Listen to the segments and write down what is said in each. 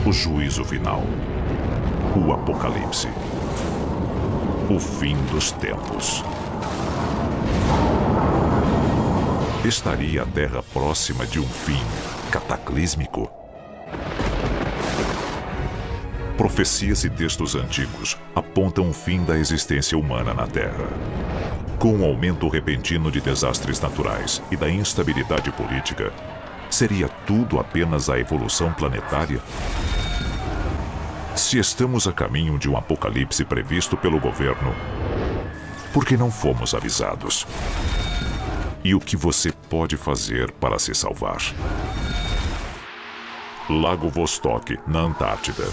O juízo final. O apocalipse. O fim dos tempos. Estaria a Terra próxima de um fim cataclísmico? Profecias e textos antigos apontam o fim da existência humana na Terra. Com o aumento repentino de desastres naturais e da instabilidade política, seria tudo apenas a evolução planetária? Se estamos a caminho de um apocalipse previsto pelo governo, por que não fomos avisados? E o que você pode fazer para se salvar? Lago Vostok, na Antártida.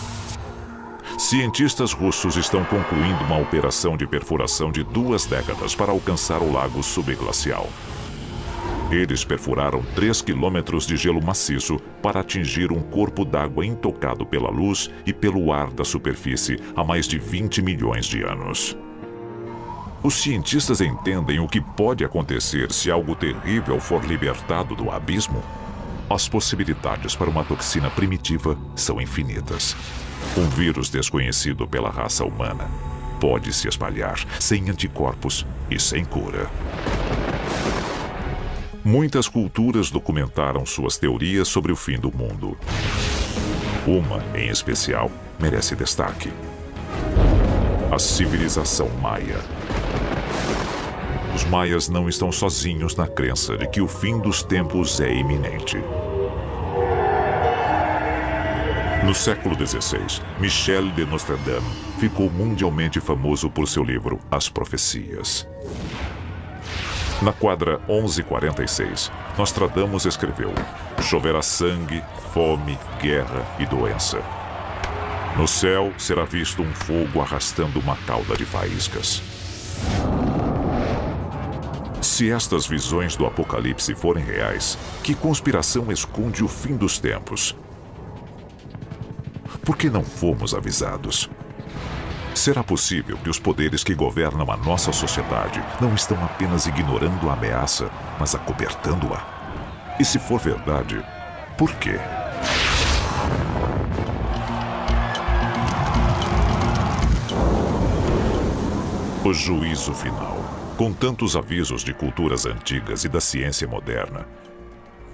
Cientistas russos estão concluindo uma operação de perfuração de 2 décadas para alcançar o lago subglacial. Eles perfuraram 3 quilômetros de gelo maciço para atingir um corpo d'água intocado pela luz e pelo ar da superfície há mais de 20 milhões de anos. Os cientistas entendem o que pode acontecer se algo terrível for libertado do abismo? As possibilidades para uma toxina primitiva são infinitas. Um vírus desconhecido pela raça humana pode se espalhar sem anticorpos e sem cura. Muitas culturas documentaram suas teorias sobre o fim do mundo. Uma, em especial, merece destaque: a civilização maia. Os maias não estão sozinhos na crença de que o fim dos tempos é iminente. No século XVI, Michel de Nostradame ficou mundialmente famoso por seu livro As Profecias. Na quadra 1146, Nostradamus escreveu: choverá sangue, fome, guerra e doença. No céu será visto um fogo arrastando uma cauda de faíscas. Se estas visões do apocalipse forem reais, que conspiração esconde o fim dos tempos? Por que não fomos avisados? Será possível que os poderes que governam a nossa sociedade não estão apenas ignorando a ameaça, mas acobertando-a? E se for verdade, por quê? O juízo final. Com tantos avisos de culturas antigas e da ciência moderna,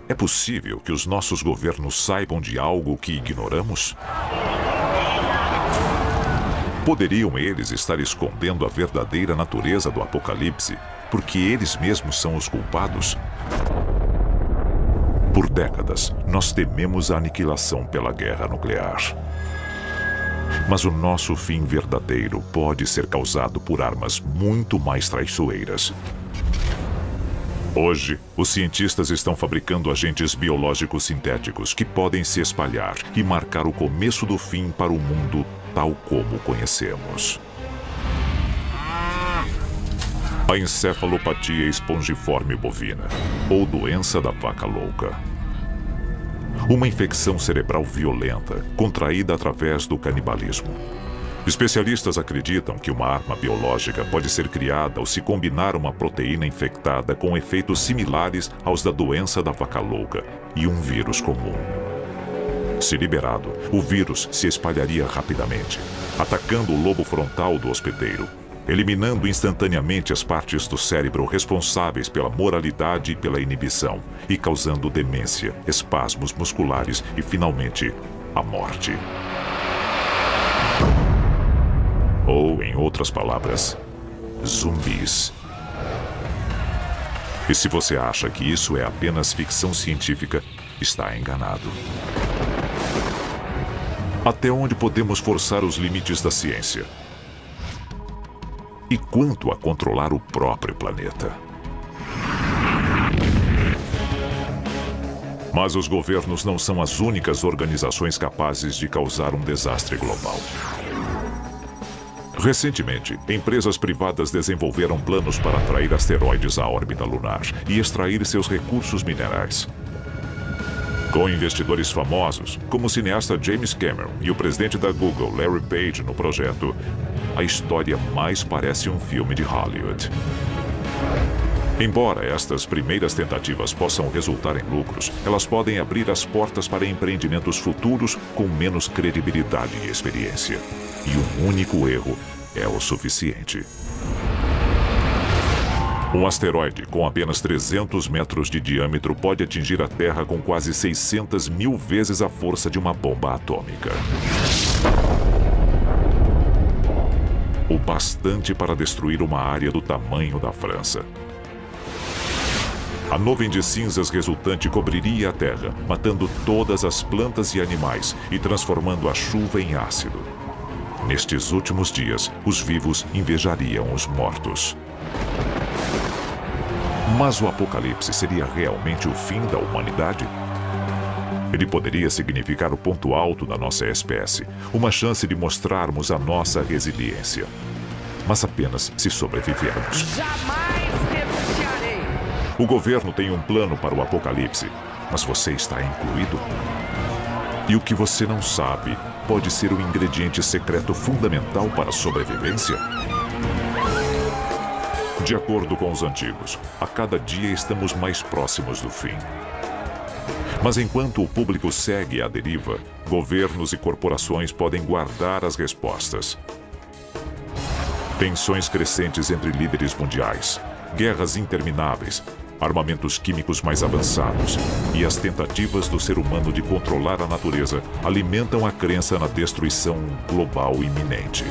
é possível que os nossos governos saibam de algo que ignoramos? Poderiam eles estar escondendo a verdadeira natureza do apocalipse, porque eles mesmos são os culpados? Por décadas, nós tememos a aniquilação pela guerra nuclear. Mas o nosso fim verdadeiro pode ser causado por armas muito mais traiçoeiras. Hoje, os cientistas estão fabricando agentes biológicos sintéticos que podem se espalhar e marcar o começo do fim para o mundo tal como o conhecemos. A encefalopatia espongiforme bovina, ou doença da vaca louca. Uma infecção cerebral violenta, contraída através do canibalismo. Especialistas acreditam que uma arma biológica pode ser criada ao se combinar uma proteína infectada com efeitos similares aos da doença da vaca louca e um vírus comum. Se liberado, o vírus se espalharia rapidamente, atacando o lobo frontal do hospedeiro, eliminando instantaneamente as partes do cérebro responsáveis pela moralidade e pela inibição, e causando demência, espasmos musculares e, finalmente, a morte. Ou, em outras palavras, zumbis. E se você acha que isso é apenas ficção científica, está enganado. Até onde podemos forçar os limites da ciência? E quanto a controlar o próprio planeta? Mas os governos não são as únicas organizações capazes de causar um desastre global. Recentemente, empresas privadas desenvolveram planos para atrair asteroides à órbita lunar e extrair seus recursos minerais. Com investidores famosos, como o cineasta James Cameron e o presidente da Google, Larry Page, no projeto, a história mais parece um filme de Hollywood. Embora estas primeiras tentativas possam resultar em lucros, elas podem abrir as portas para empreendimentos futuros com menos credibilidade e experiência. E um único erro é o suficiente. Um asteroide com apenas 300 metros de diâmetro pode atingir a Terra com quase 600 mil vezes a força de uma bomba atômica. O bastante para destruir uma área do tamanho da França. A nuvem de cinzas resultante cobriria a Terra, matando todas as plantas e animais e transformando a chuva em ácido. Nestes últimos dias, os vivos invejariam os mortos. Mas o apocalipse seria realmente o fim da humanidade? Ele poderia significar o ponto alto da nossa espécie, uma chance de mostrarmos a nossa resiliência. Mas apenas se sobrevivermos. Jamais renunciarei. O governo tem um plano para o apocalipse, mas você está incluído? E o que você não sabe pode ser o ingrediente secreto fundamental para a sobrevivência? De acordo com os antigos, a cada dia estamos mais próximos do fim. Mas enquanto o público segue à deriva, governos e corporações podem guardar as respostas. Tensões crescentes entre líderes mundiais, guerras intermináveis, armamentos químicos mais avançados e as tentativas do ser humano de controlar a natureza alimentam a crença na destruição global iminente.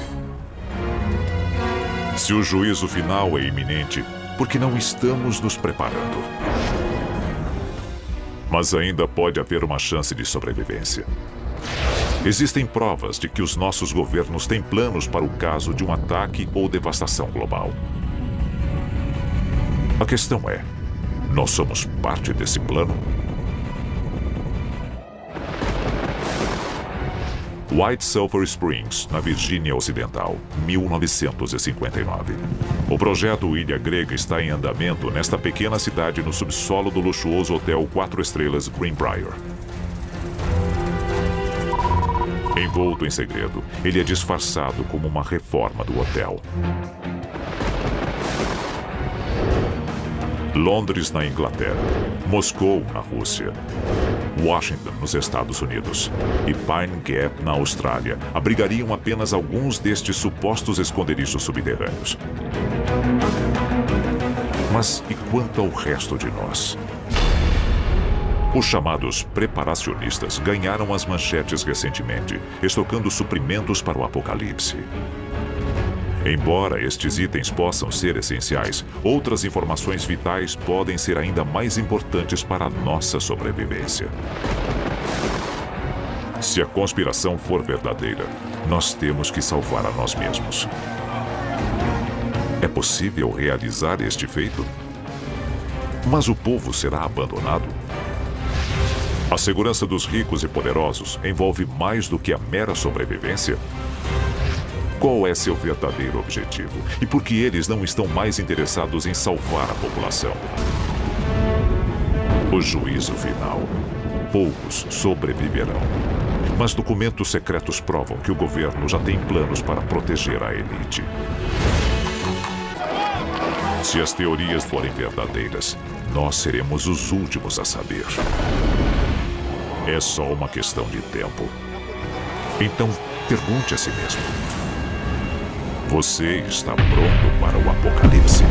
Se o juízo final é iminente, por que não estamos nos preparando? Mas ainda pode haver uma chance de sobrevivência. Existem provas de que os nossos governos têm planos para o caso de um ataque ou devastação global. A questão é, nós somos parte desse plano? White Sulphur Springs, na Virgínia Ocidental, 1959. O projeto Ilha Grega está em andamento nesta pequena cidade no subsolo do luxuoso hotel 4 estrelas Greenbrier. Envolto em segredo, ele é disfarçado como uma reforma do hotel. Londres, na Inglaterra, Moscou, na Rússia, Washington, nos Estados Unidos e Pine Gap, na Austrália, abrigariam apenas alguns destes supostos esconderijos subterrâneos. Mas e quanto ao resto de nós? Os chamados preparacionistas ganharam as manchetes recentemente, estocando suprimentos para o apocalipse. Embora estes itens possam ser essenciais, outras informações vitais podem ser ainda mais importantes para a nossa sobrevivência. Se a conspiração for verdadeira, nós temos que salvar a nós mesmos. É possível realizar este feito? Mas o povo será abandonado? A segurança dos ricos e poderosos envolve mais do que a mera sobrevivência? Qual é seu verdadeiro objetivo? E por que eles não estão mais interessados em salvar a população? O juízo final. Poucos sobreviverão. Mas documentos secretos provam que o governo já tem planos para proteger a elite. Se as teorias forem verdadeiras, nós seremos os últimos a saber. É só uma questão de tempo. Então, pergunte a si mesmo. Você está pronto para o apocalipse?